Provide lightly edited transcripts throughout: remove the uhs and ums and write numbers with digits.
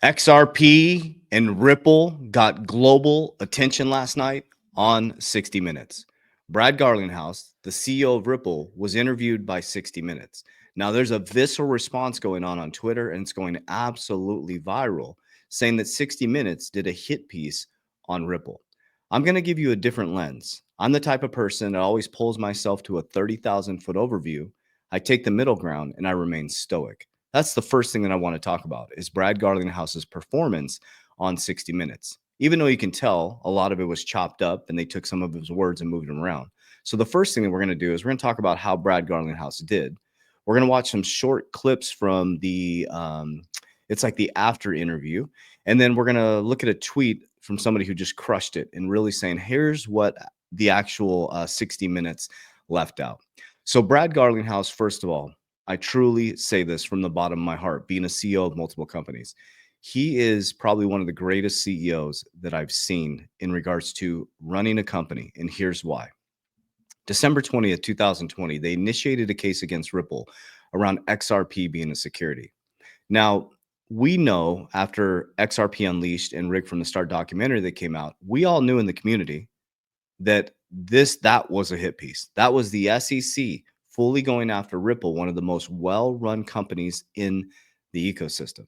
XRP and Ripple got global attention last night on 60 Minutes. Brad Garlinghouse, the CEO of Ripple, was interviewed by 60 Minutes. Now, there's a visceral response going on Twitter, and it's going absolutely viral, saying that 60 Minutes did a hit piece on Ripple. I'm going to give you a different lens. I'm the type of person that always pulls myself to a 30,000 foot overview. I take the middle ground and I remain stoic. That's the first thing that I want to talk about is Brad Garlinghouse's performance on 60 Minutes. Even though you can tell a lot of it was chopped up and they took some of his words and moved them around. So the first thing that we're going to do is we're going to talk about how Brad Garlinghouse did. We're going to watch some short clips from the it's like the after interview, and then we're going to look at a tweet from somebody who just crushed it and really saying, here's what the actual 60 Minutes left out. So Brad Garlinghouse, first of all, I truly say this from the bottom of my heart, being a CEO of multiple companies. He is probably one of the greatest CEOs that I've seen in regards to running a company. And here's why. December 20th, 2020, they initiated a case against Ripple around XRP being a security. Now, we know after XRP Unleashed and Rick from the Start documentary that came out, we all knew in the community that that was a hit piece. That was the SEC fully going after Ripple, one of the most well-run companies in the ecosystem.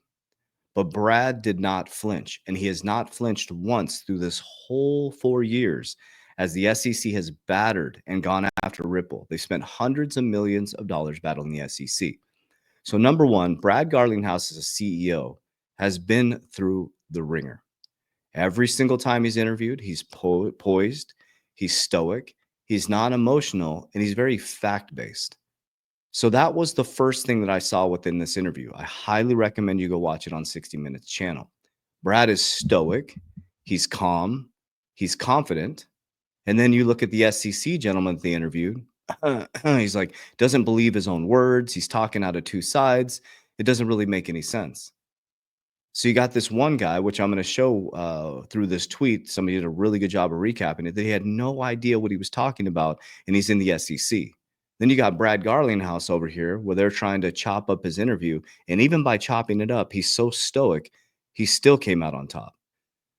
But Brad did not flinch, and he has not flinched once through this whole 4 years as the SEC has battered and gone after Ripple. They spent hundreds of millions of dollars battling the SEC. So number one, Brad Garlinghouse as a CEO has been through the ringer. Every single time he's interviewed, he's poised, he's stoic, he's not emotional, and he's very fact-based. So that was the first thing that I saw within this interview. I highly recommend you go watch it on 60 Minutes channel. Brad is stoic, he's calm, he's confident. And then you look at the SEC gentleman that they interviewed. He's like, doesn't believe his own words. He's talking out of two sides. It doesn't really make any sense. So you got this one guy, which I'm going to show through this tweet. Somebody did a really good job of recapping it, that he had no idea what he was talking about, and he's in the SEC. Then you got Brad Garlinghouse over here, where they're trying to chop up his interview. And even by chopping it up, he's so stoic, he still came out on top.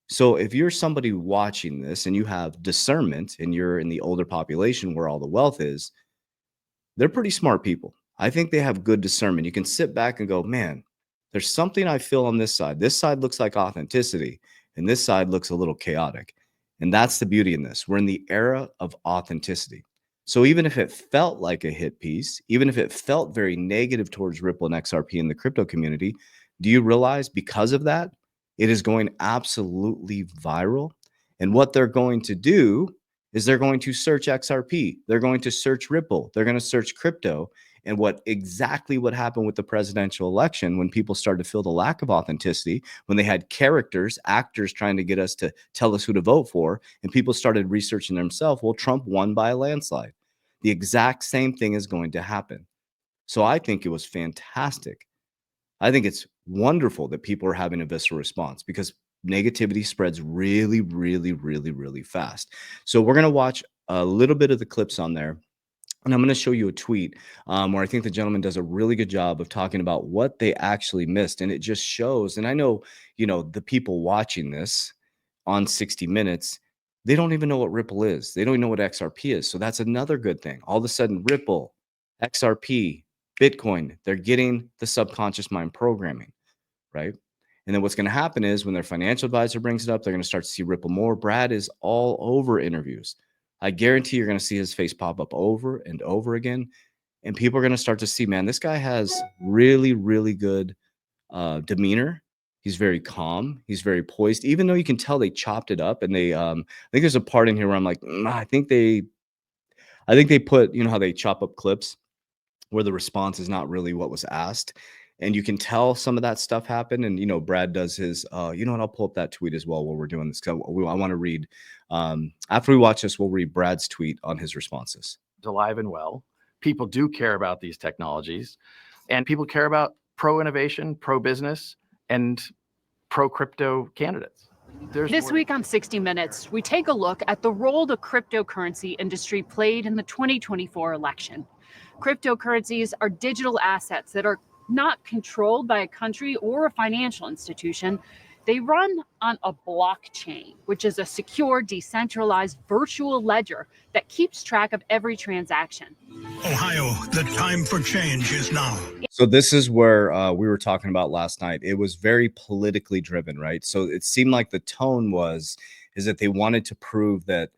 So if you're somebody watching this and you have discernment and you're in the older population where all the wealth is, they're pretty smart people. I think they have good discernment. You can sit back and go, man, there's something I feel on this side. This side looks like authenticity, and this side looks a little chaotic. And that's the beauty in this. We're in the era of authenticity. So even if it felt like a hit piece, even if it felt very negative towards Ripple and XRP in the crypto community, do you realize because of that, it is going absolutely viral? And what they're going to do is they're going to search XRP. They're going to search Ripple. They're going to search crypto. And what happened with the presidential election, when people started to feel the lack of authenticity, when they had characters, actors trying to get us to tell us who to vote for, and people started researching themselves, well, Trump won by a landslide. The exact same thing is going to happen. So I think it was fantastic. I think it's wonderful that people are having a visceral response, because negativity spreads really, really, really, really fast. So we're going to watch a little bit of the clips on there. And I'm going to show you a tweet where I think the gentleman does a really good job of talking about what they actually missed. And it just shows. And I know, the people watching this on 60 Minutes, they don't even know what Ripple is. They don't even know what XRP is. So that's another good thing. All of a sudden, Ripple, XRP, Bitcoin, they're getting the subconscious mind programming, right? And then what's going to happen is when their financial advisor brings it up, they're going to start to see Ripple more. Brad is all over interviews. I guarantee you're going to see his face pop up over and over again. And people are going to start to see, man, this guy has really, really good demeanor. He's very calm. He's very poised, even though you can tell they chopped it up. And they, I think there's a part in here where I'm like, I think they put, how they chop up clips where the response is not really what was asked. And you can tell some of that stuff happened. And, Brad does his, and I'll pull up that tweet as well while we're doing this. I want to read, after we watch this, we'll read Brad's tweet on his responses. Alive and well. People do care about these technologies, and people care about pro-innovation, pro-business, and pro-crypto candidates. This week on 60 Minutes, we take a look at the role the cryptocurrency industry played in the 2024 election. Cryptocurrencies are digital assets that are not controlled by a country or a financial institution. They run on a blockchain, which is a secure, decentralized virtual ledger that keeps track of every transaction. Ohio, the time for change is now. So this is where we were talking about last night. It was very politically driven, right? So it seemed like the tone is that they wanted to prove that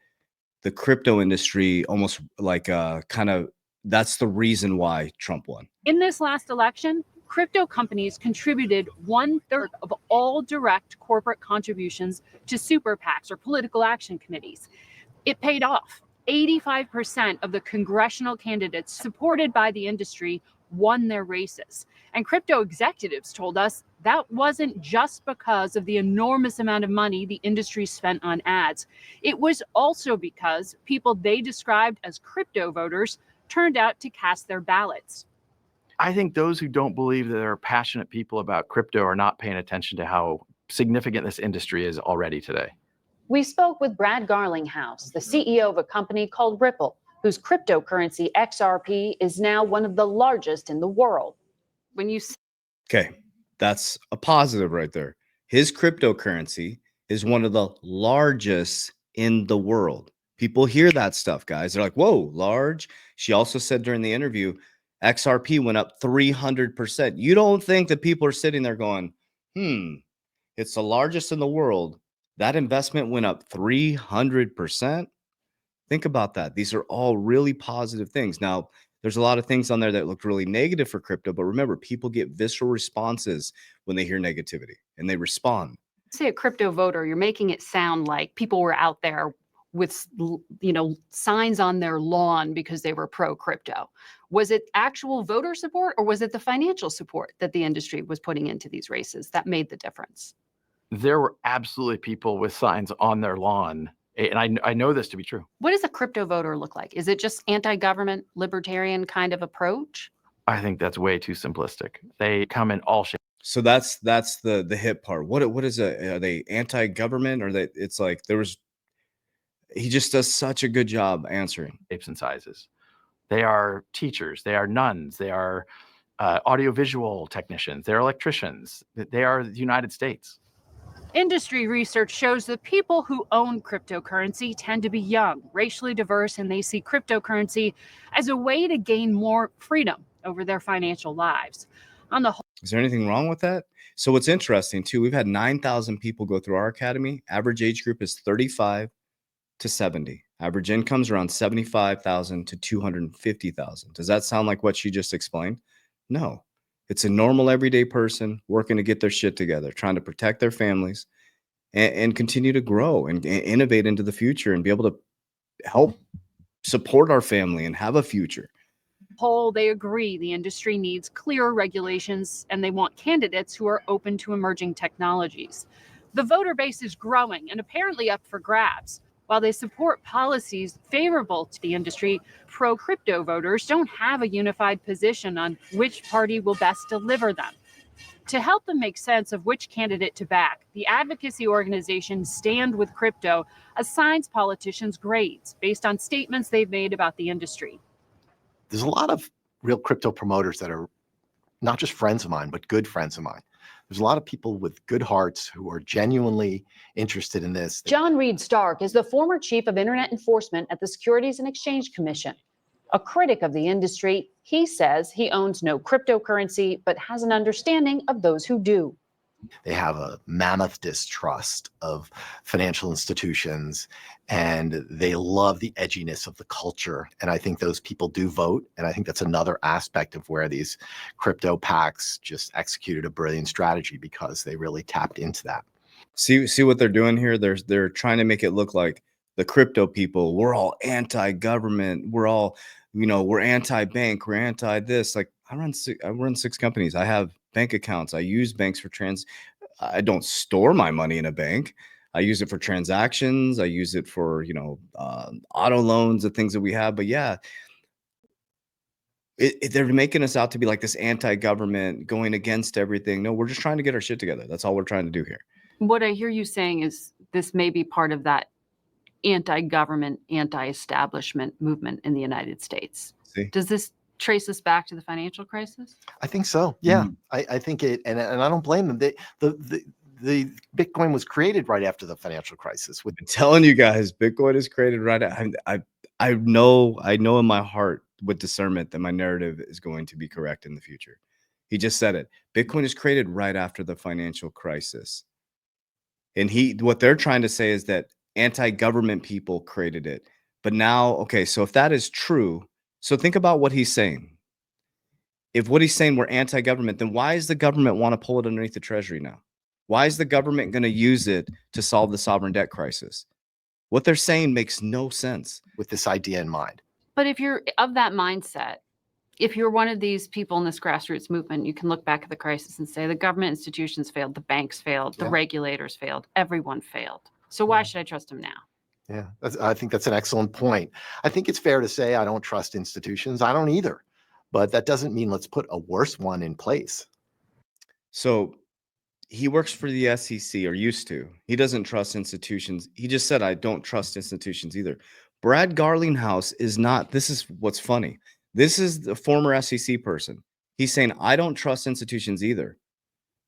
the crypto industry almost like kind of that's the reason why Trump won. In this last election, crypto companies contributed 1/3 of all direct corporate contributions to super PACs or political action committees. It paid off. 85% of the congressional candidates supported by the industry won their races. And crypto executives told us that wasn't just because of the enormous amount of money the industry spent on ads. It was also because people they described as crypto voters turned out to cast their ballots. I think those who don't believe that there are passionate people about crypto are not paying attention to how significant this industry is already today. We spoke with Brad Garlinghouse, the CEO of a company called Ripple, whose cryptocurrency XRP is now one of the largest in the world. When you Okay, that's a positive right there. His cryptocurrency is one of the largest in the world. People hear that stuff, guys. They're like, whoa, large. She also said during the interview, XRP went up 300%. You don't think that people are sitting there going, it's the largest in the world. That investment went up 300%. Think about that. These are all really positive things. Now, there's a lot of things on there that look really negative for crypto, but remember, people get visceral responses when they hear negativity and they respond. say a crypto voter, you're making it sound like people were out there with, signs on their lawn because they were pro crypto. Was it actual voter support, or was it the financial support that the industry was putting into these races that made the difference? There were absolutely people with signs on their lawn, and I know this to be true. What does a crypto voter look like? Is it just anti-government, libertarian kind of approach? I think that's way too simplistic. They come in all shapes. So that's the hip part. What is it? Are they anti-government, or it's like he just does such a good job answering. Shapes and sizes. They are teachers, they are nuns, they are audiovisual technicians, they're electricians, they are the United States. Industry research shows that people who own cryptocurrency tend to be young, racially diverse, and they see cryptocurrency as a way to gain more freedom over their financial lives. On the whole, is there anything wrong with that? So what's interesting too, we've had 9,000 people go through our academy. Average age group is 35 to 70. Average income's around 75,000 to 250,000. Does that sound like what she just explained? No. It's a normal everyday person working to get their shit together, trying to protect their families and continue to grow and innovate into the future and be able to help support our family and have a future. they agree the industry needs clearer regulations, and they want candidates who are open to emerging technologies. The voter base is growing and apparently up for grabs. While they support policies favorable to the industry, pro-crypto voters don't have a unified position on which party will best deliver them. To help them make sense of which candidate to back, the advocacy organization Stand with Crypto assigns politicians grades based on statements they've made about the industry. There's a lot of real crypto promoters that are not just friends of mine, but good friends of mine. There's a lot of people with good hearts who are genuinely interested in this. John Reed Stark is the former chief of internet enforcement at the Securities and Exchange Commission. A critic of the industry, he says he owns no cryptocurrency, but has an understanding of those who do. They have a mammoth distrust of financial institutions, and they love the edginess of the culture. And I think those people do vote. And I think that's another aspect of where these crypto PACs just executed a brilliant strategy, because they really tapped into that. See what they're doing here? They're trying to make it look like the crypto people, we're all anti-government. We're all, we're anti-bank. We're anti this. Like I run 6 companies. I have bank accounts. I use banks for I don't store my money in a bank. I use it for transactions. I use it for, auto loans, the things that we have. But yeah, they're making us out to be like this anti-government going against everything. No, we're just trying to get our shit together. That's all we're trying to do here. What I hear you saying is this may be part of that anti-government, anti-establishment movement in the United States. See? Does this trace this back to the financial crisis? I think so. Yeah, I think it, and I don't blame them. The Bitcoin was created right after the financial crisis. With I'm telling you guys, Bitcoin is created right. I know in my heart with discernment that my narrative is going to be correct in the future. He just said it. Bitcoin is created right after the financial crisis. And what they're trying to say is that anti-government people created it. But now, okay, so if that is true, so think about what he's saying. If what he's saying we're anti-government, then why does the government want to pull it underneath the treasury now? Why is the government going to use it to solve the sovereign debt crisis? What they're saying makes no sense. with this idea in mind. But if you're of that mindset, if you're one of these people in this grassroots movement, you can look back at the crisis and say the government institutions failed, the banks failed, the regulators failed, everyone failed. So why should I trust them now? Yeah, I think that's an excellent point. I think it's fair to say I don't trust institutions. I don't either. But that doesn't mean let's put a worse one in place. So he works for the SEC, or used to. He doesn't trust institutions. He just said, I don't trust institutions either. Brad Garlinghouse is not. This is what's funny. This is the former SEC person. He's saying, I don't trust institutions either.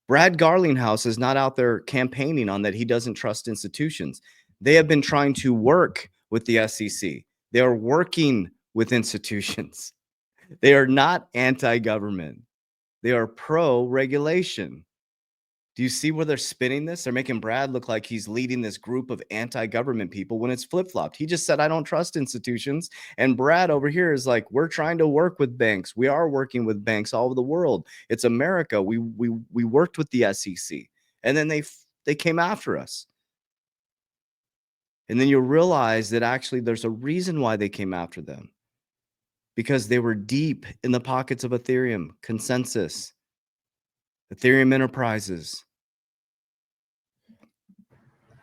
Brad Garlinghouse is not out there campaigning on that he doesn't trust institutions. They have been trying to work with the SEC. They are working with institutions. They are not anti-government. They are pro-regulation. Do you see where they're spinning this? They're making Brad look like he's leading this group of anti-government people when it's flip-flopped. He just said, I don't trust institutions. And Brad over here is like, we're trying to work with banks. We are working with banks all over the world. It's America. We worked with the SEC. And then they came after us. And then you realize that actually there's a reason why they came after them. Because they were deep in the pockets of Ethereum, Consensus, Ethereum Enterprises.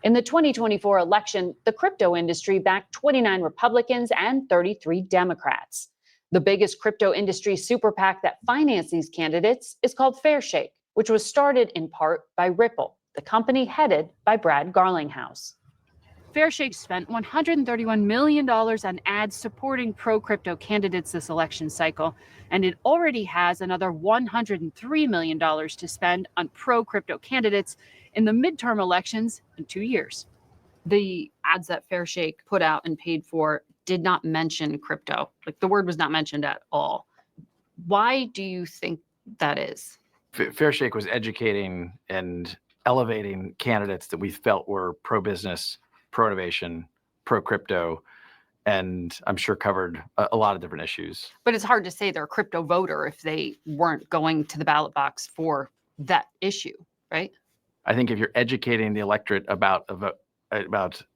In the 2024 election, the crypto industry backed 29 Republicans and 33 Democrats. The biggest crypto industry super PAC that financed these candidates is called Fairshake, which was started in part by Ripple, the company headed by Brad Garlinghouse. Fairshake spent $131 million on ads supporting pro-crypto candidates this election cycle, and it already has another $103 million to spend on pro-crypto candidates in the midterm elections in 2 years. The ads that Fairshake put out and paid for did not mention crypto. Like, the word was not mentioned at all. Why do you think that is? Fairshake was educating and elevating candidates that we felt were pro-business, pro-innovation, pro-crypto, and I'm sure covered a lot of different issues. But it's hard to say they're a crypto voter if they weren't going to the ballot box for that issue, right? I think if you're educating the electorate about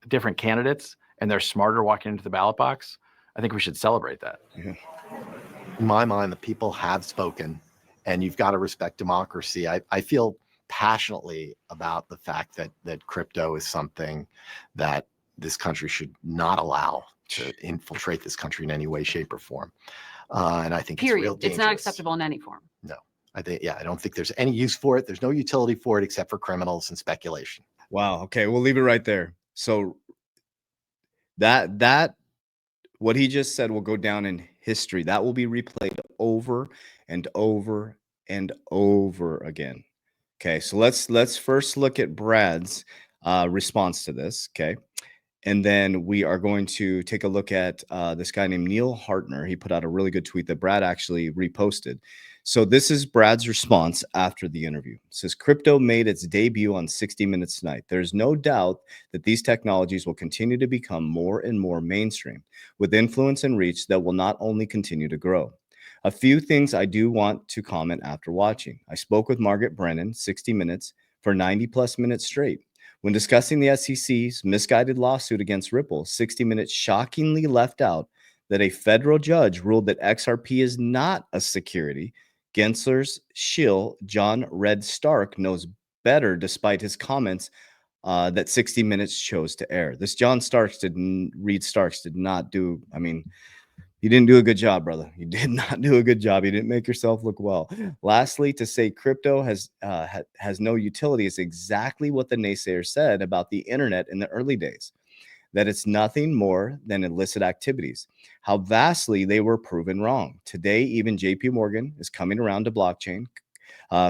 different candidates and they're smarter walking into the ballot box, I think we should celebrate that. Yeah. In my mind, the people have spoken, and you've got to respect democracy. I feel passionately about the fact that crypto is something that this country should not allow to infiltrate this country in any way, shape, or form. And I think Period. it's real dangerous. It's not acceptable in any form. No, I don't think there's any use for it. There's no utility for it except for criminals and speculation. Wow. Okay, we'll leave it right there. So that what he just said will go down in history. That will be replayed over and over and over again. Okay, so let's first look at Brad's response to this. Okay, and then we are going to take a look at this guy named Neil Hartner. He put out a really good tweet that Brad actually reposted. So this is Brad's response after the interview. It says, crypto made its debut on 60 Minutes tonight. There's no doubt that these technologies will continue to become more and more mainstream with influence and reach that will not only continue to grow. A few things I do want to comment after watching. I spoke with Margaret Brennan, 60 Minutes, for 90 plus minutes straight. When discussing the SEC's misguided lawsuit against Ripple, 60 Minutes shockingly left out that a federal judge ruled that XRP is not a security. Gensler's shill, John Red Stark, knows better despite his comments that 60 Minutes chose to air. This Reed Starks did not do, I mean, you didn't do a good job, brother. You did not do a good job. You didn't make yourself look well. Lastly, to say crypto has no utility is exactly what the naysayers said about the internet in the early days. that it's nothing more than illicit activities. How vastly they were proven wrong. Today, even JP Morgan is coming around to blockchain.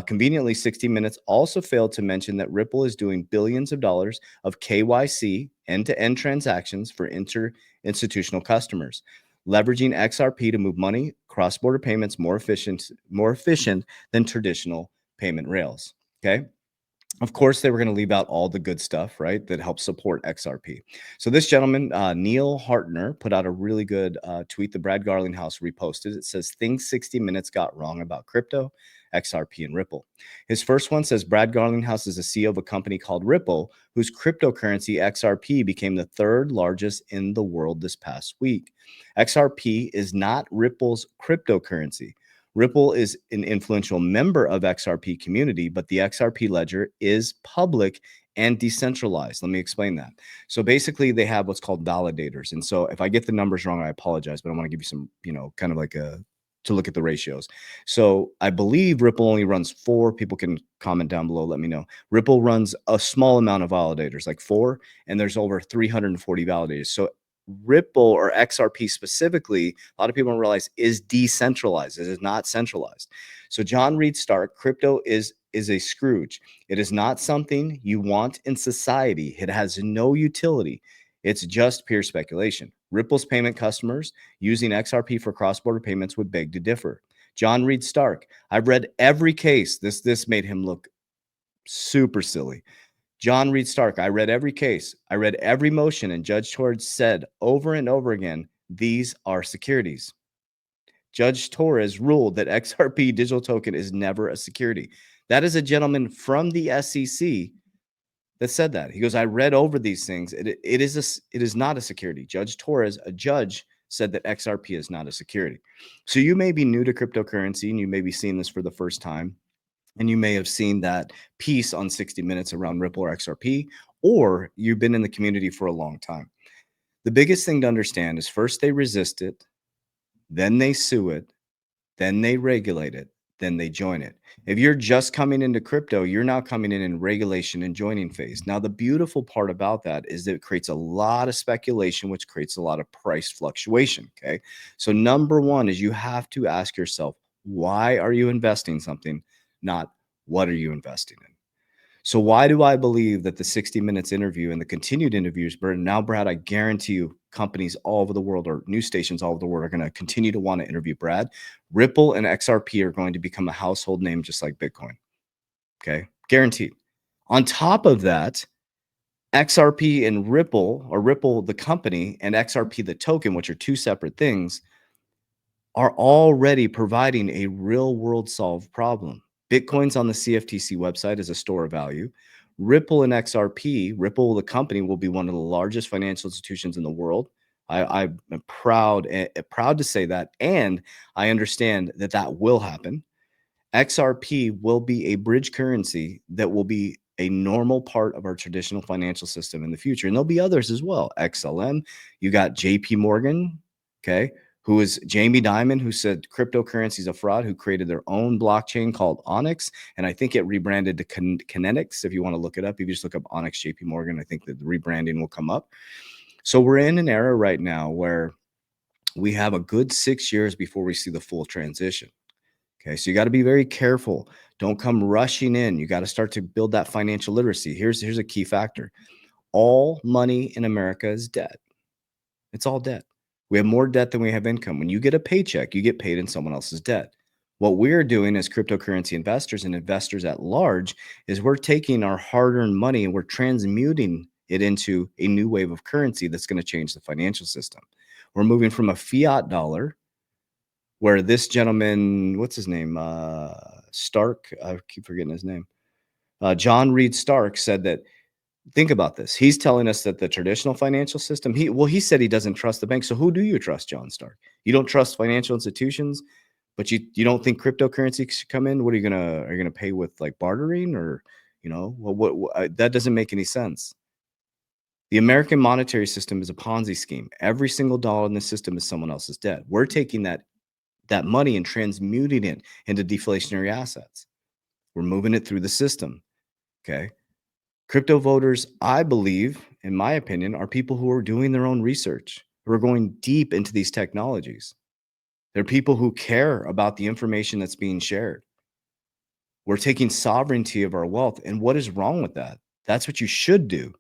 Conveniently, 60 Minutes also failed to mention that Ripple is doing billions of dollars of KYC end-to-end transactions for institutional customers, leveraging XRP to move money, cross-border payments more efficient than traditional payment rails. Okay. Of course, they were going to leave out all the good stuff, right, that helps support XRP. So this gentleman, Neil Hartner, put out a really good tweet that Brad Garlinghouse reposted. It says, things 60 Minutes got wrong about crypto, XRP, and Ripple. His first one says, Brad Garlinghouse is the CEO of a company called Ripple, whose cryptocurrency XRP became the third largest in the world this past week. XRP is not Ripple's cryptocurrency. Ripple is an influential member of XRP community, but the XRP ledger is public and decentralized. Let me explain that. So basically they have what's called validators. And so if I get the numbers wrong, I apologize, but I want to give you some, kind of like to look at the ratios. So I believe Ripple only runs 4. People can comment down below, let me know. Ripple runs a small amount of validators, like 4, and there's over 340 validators. So Ripple, or XRP specifically, a lot of people don't realize, is decentralized. It is not centralized. So John Reed Stark, crypto is a Scrooge. It is not something you want in society. It has no utility. It's just pure speculation. Ripple's payment customers using XRP for cross-border payments would beg to differ. John Reed Stark, I've read every case. This made him look super silly. John Reed Stark, I read every case. I read every motion, and Judge Torres said over and over again, these are securities. Judge Torres ruled that XRP digital token is never a security. That is a gentleman from the SEC that said that. He goes, I read over these things. It is not a security. Judge Torres, a judge, said that XRP is not a security. So you may be new to cryptocurrency and you may be seeing this for the first time. And you may have seen that piece on 60 Minutes around Ripple or XRP, or you've been in the community for a long time. The biggest thing to understand is first they resist it, then they sue it, then they regulate it, then they join it. If you're just coming into crypto, you're now coming in regulation and joining phase. Now, the beautiful part about that is that it creates a lot of speculation, which creates a lot of price fluctuation. Okay. So number one is you have to ask yourself, why are you investing something? Not what are you investing in? So why do I believe that the 60 Minutes interview and the continued interviews, now, Brad, I guarantee you companies all over the world or news stations all over the world are going to continue to want to interview Brad. Ripple and XRP are going to become a household name just like Bitcoin. Okay, guaranteed. On top of that, XRP and Ripple, or Ripple the company and XRP the token, which are two separate things, are already providing a real world solved problem. Bitcoin's on the CFTC website as a store of value. Ripple and XRP, Ripple, the company, will be one of the largest financial institutions in the world. I'm proud to say that, and I understand that that will happen. XRP will be a bridge currency that will be a normal part of our traditional financial system in the future. And there'll be others as well. XLM, you got JP Morgan, okay, who is Jamie Dimon, who said cryptocurrency is a fraud, who created their own blockchain called Onyx. And I think it rebranded to Kinetics. If you want to look it up, if you just look up Onyx JP Morgan, I think that the rebranding will come up. So we're in an era right now where we have a good 6 years before we see the full transition. Okay, so you got to be very careful. Don't come rushing in. You got to start to build that financial literacy. Here's a key factor. All money in America is debt. It's all debt. We have more debt than we have income. When you get a paycheck, you get paid in someone else's debt. What we're doing as cryptocurrency investors and investors at large is we're taking our hard-earned money and we're transmuting it into a new wave of currency that's going to change the financial system. We're moving from a fiat dollar, where this gentleman, what's his name? Stark. I keep forgetting his name. John Reed Stark said that, think about this. He's telling us that the traditional financial system, he said he doesn't trust the bank. So who do you trust, John Stark? You don't trust financial institutions, but you don't think cryptocurrency should come in? What are you gonna pay with, like, bartering, or, what that doesn't make any sense. The American monetary system is a Ponzi scheme. Every single dollar in the system is someone else's debt. We're taking that money and transmuting it into deflationary assets. We're moving it through the system. Okay. Crypto voters, I believe, in my opinion, are people who are doing their own research, who are going deep into these technologies. They're people who care about the information that's being shared. We're taking sovereignty of our wealth. And what is wrong with that? That's what you should do.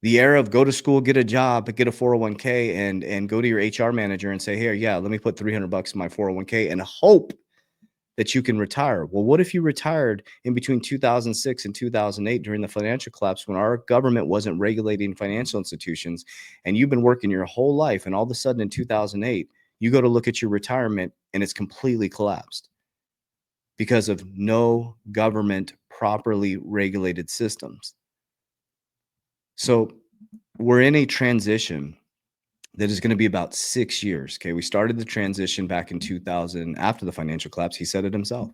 The era of go to school, get a job, get a 401k, and go to your HR manager and say, here, yeah, let me put $300 in my 401k and hope that you can retire. Well, what if you retired in between 2006 and 2008 during the financial collapse when our government wasn't regulating financial institutions, and you've been working your whole life, and all of a sudden in 2008, you go to look at your retirement and it's completely collapsed because of no government properly regulated systems. So we're in a transition that is going to be about 6 years. Okay. We started the transition back in 2000 after the financial collapse. He said it himself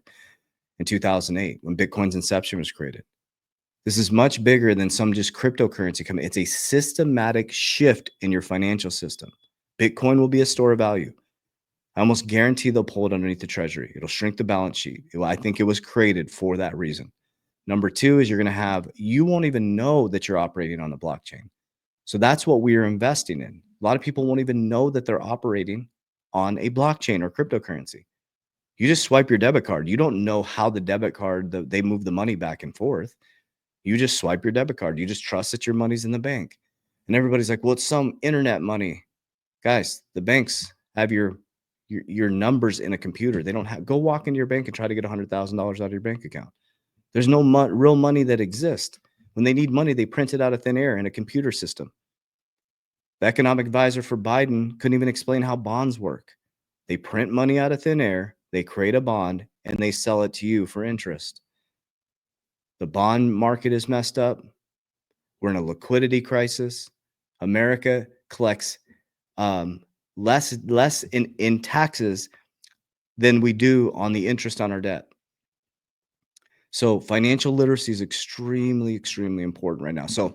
in 2008 when Bitcoin's inception was created. This is much bigger than some just cryptocurrency coming. It's a systematic shift in your financial system. Bitcoin will be a store of value. I almost guarantee they'll pull it underneath the treasury. It'll shrink the balance sheet. I think it was created for that reason. Number two is you won't even know that you're operating on the blockchain. So that's what we are investing in. A lot of people won't even know that they're operating on a blockchain or cryptocurrency. You just swipe your debit card. You don't know how the debit card, they move the money back and forth. You just swipe your debit card. You just trust that your money's in the bank. And everybody's like, well, it's some internet money. Guys, the banks have your numbers in a computer. They don't have, go walk into your bank and try to get $100,000 out of your bank account. There's no real money that exists. When they need money, they print it out of thin air in a computer system. The economic advisor for Biden couldn't even explain how bonds work. They print money out of thin air, they create a bond, and they sell it to you for interest. The bond market is messed up. We're in a liquidity crisis. America collects less in taxes than we do on the interest on our debt. So financial literacy is extremely, extremely important right now. So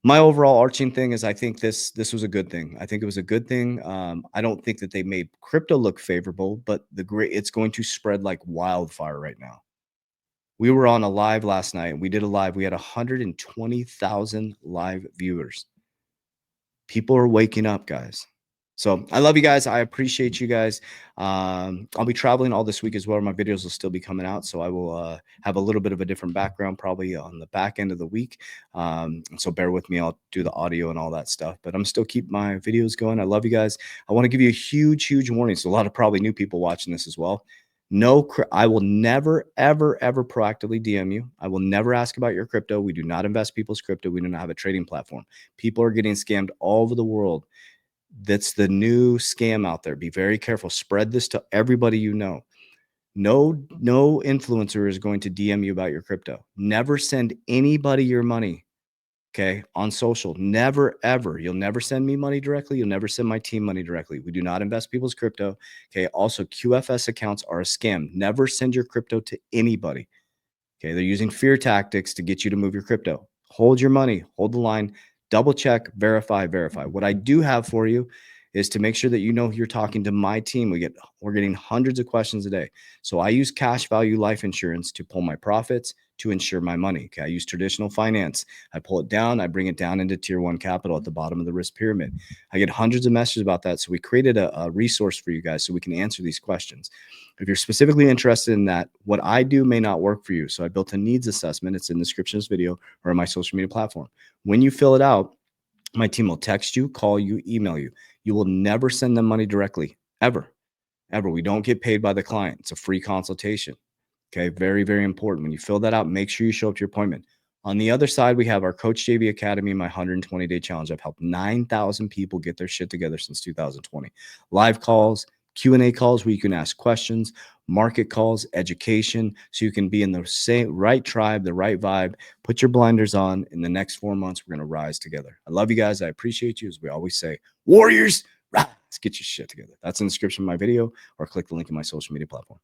my overall arching thing is I think this was a good thing. I think it was a good thing. I don't think that they made crypto look favorable, but it's going to spread like wildfire right now. We were on a live last night. We did a live. We had 120,000 live viewers. People are waking up, guys. So I love you guys. I appreciate you guys. I'll be traveling all this week as well. My videos will still be coming out. So I will have a little bit of a different background probably on the back end of the week. So bear with me. I'll do the audio and all that stuff. But I'm still keep my videos going. I love you guys. I want to give you a huge, huge warning. So a lot of probably new people watching this as well. No, I will never, ever, ever proactively DM you. I will never ask about your crypto. We do not invest people's crypto. We do not have a trading platform. People are getting scammed all over the world. That's the new scam out there. Be very careful. Spread this to everybody you know. No influencer is going to DM you about your crypto. Never send anybody your money. Okay, on social, never, ever. You'll never send me money directly. You'll never send my team money directly. We do not invest people's crypto. Okay, also QFS accounts are a scam. Never send your crypto to anybody. Okay, they're using fear tactics to get you to move your crypto. Hold your money, hold the line, double check, verify. What I do have for you is to make sure that you know you're talking to my team. We're getting hundreds of questions a day. So I use cash value life insurance to pull my profits, to insure my money. Okay, I use traditional finance. I pull it down, I bring it down into tier 1 capital at the bottom of the risk pyramid. I get hundreds of messages about that. So we created a resource for you guys so we can answer these questions. If you're specifically interested in that, what I do may not work for you. So I built a needs assessment. It's in the description of this video or on my social media platform. When you fill it out, my team will text you, call you, email you. You will never send them money directly, ever. We don't get paid by the client. It's a free consultation. Okay, very, very important. When you fill that out, make sure you show up to your appointment. On the other side, we have our Coach JV Academy, my 120-day challenge. I've helped 9,000 people get their shit together since 2020. Live calls, Q&A calls where you can ask questions, market calls, education, so you can be in the same right tribe, the right vibe. Put your blinders on. In the next 4 months, we're going to rise together. I love you guys. I appreciate you. As we always say, warriors, rise. Let's get your shit together. That's in the description of my video, or click the link in my social media platform.